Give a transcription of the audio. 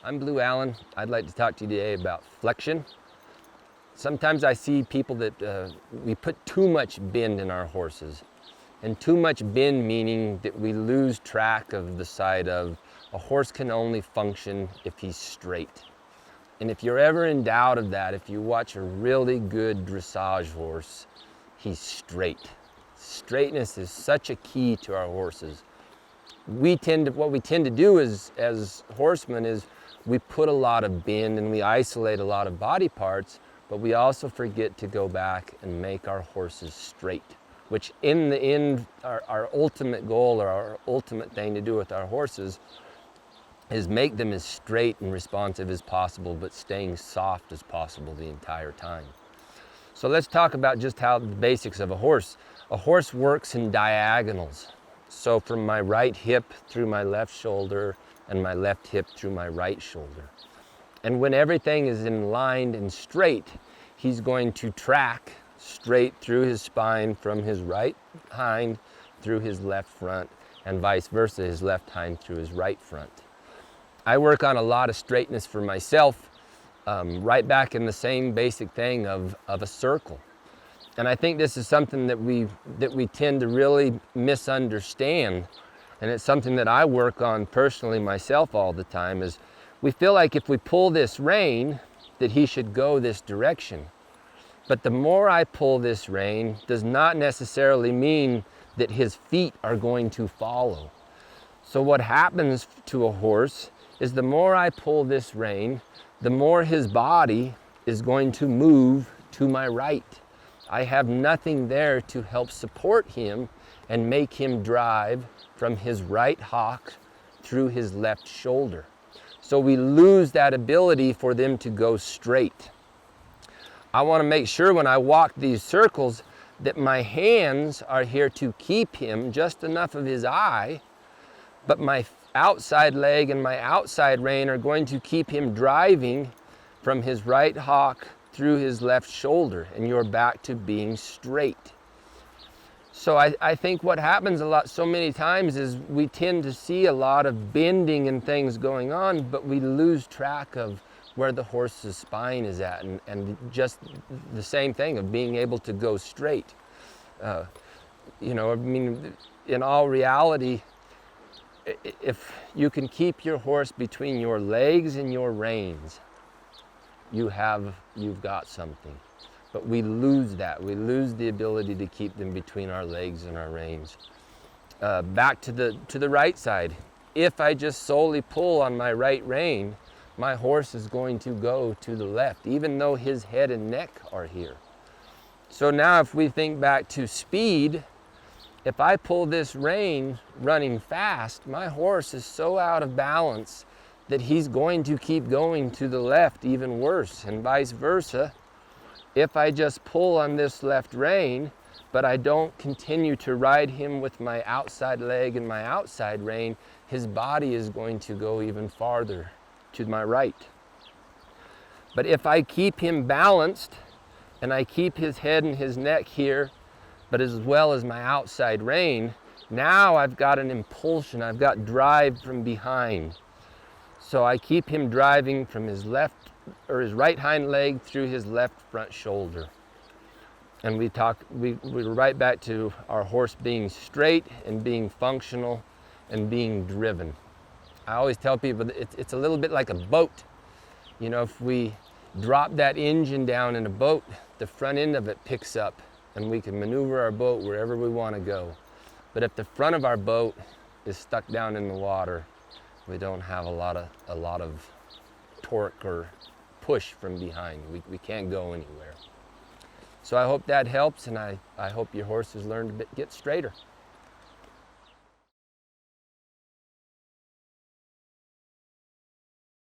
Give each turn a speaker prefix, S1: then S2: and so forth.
S1: I'm Blue Allen. I'd like to talk to you today about flexion. Sometimes I see people that we put too much bend in our horses. And too much bend meaning that we lose track of the side of a horse can only function if he's straight. And if you're ever in doubt of that, if you watch a really good dressage horse, he's straight. Straightness is such a key to our horses. What we tend to do as horsemen is we put a lot of bend and we isolate a lot of body parts, but we also forget to go back and make our horses straight, which in the end, our ultimate goal or our ultimate thing to do with our horses is make them as straight and responsive as possible, but staying soft as possible the entire time. So let's talk about just how the basics of a horse. A horse works in diagonals. So from my right hip through my left shoulder and my left hip through my right shoulder. And when everything is in line and straight, he's going to track straight through his spine from his right hind through his left front, and vice versa, his left hind through his right front. I work on a lot of straightness for myself, right back in the same basic thing of a circle. And I think this is something that we tend to really misunderstand, and it's something that I work on personally myself all the time, is we feel like if we pull this rein that he should go this direction. But the more I pull this rein does not necessarily mean that his feet are going to follow. So what happens to a horse is the more I pull this rein, the more his body is going to move to my right. I have nothing there to help support him and make him drive from his right hock through his left shoulder. So we lose that ability for them to go straight. I want to make sure when I walk these circles that my hands are here to keep him just enough of his eye, but my outside leg and my outside rein are going to keep him driving from his right hock through his left shoulder, and you're back to being straight. So I think what happens so many times is we tend to see a lot of bending and things going on, but we lose track of where the horse's spine is at, and just the same thing of being able to go straight. In all reality, if you can keep your horse between your legs and your reins, you've got something. But we lose that. We lose the ability to keep them between our legs and our reins. Back to the right side. If I just solely pull on my right rein, my horse is going to go to the left, even though his head and neck are here. So now if we think back to speed, if I pull this rein running fast, my horse is so out of balance that he's going to keep going to the left even worse, and vice versa. If I just pull on this left rein, but I don't continue to ride him with my outside leg and my outside rein, his body is going to go even farther to my right. But if I keep him balanced and I keep his head and his neck here, but as well as my outside rein, now I've got an impulsion, I've got drive from behind. So I keep him driving from his his right hind leg through his left front shoulder. And we're right back to our horse being straight and being functional and being driven. I always tell people that it's a little bit like a boat. If we drop that engine down in a boat, the front end of it picks up and we can maneuver our boat wherever we want to go. But if the front of our boat is stuck down in the water, we don't have a lot of torque or push from behind. We can't go anywhere. So I hope that helps, and I hope your horses learn to get straighter.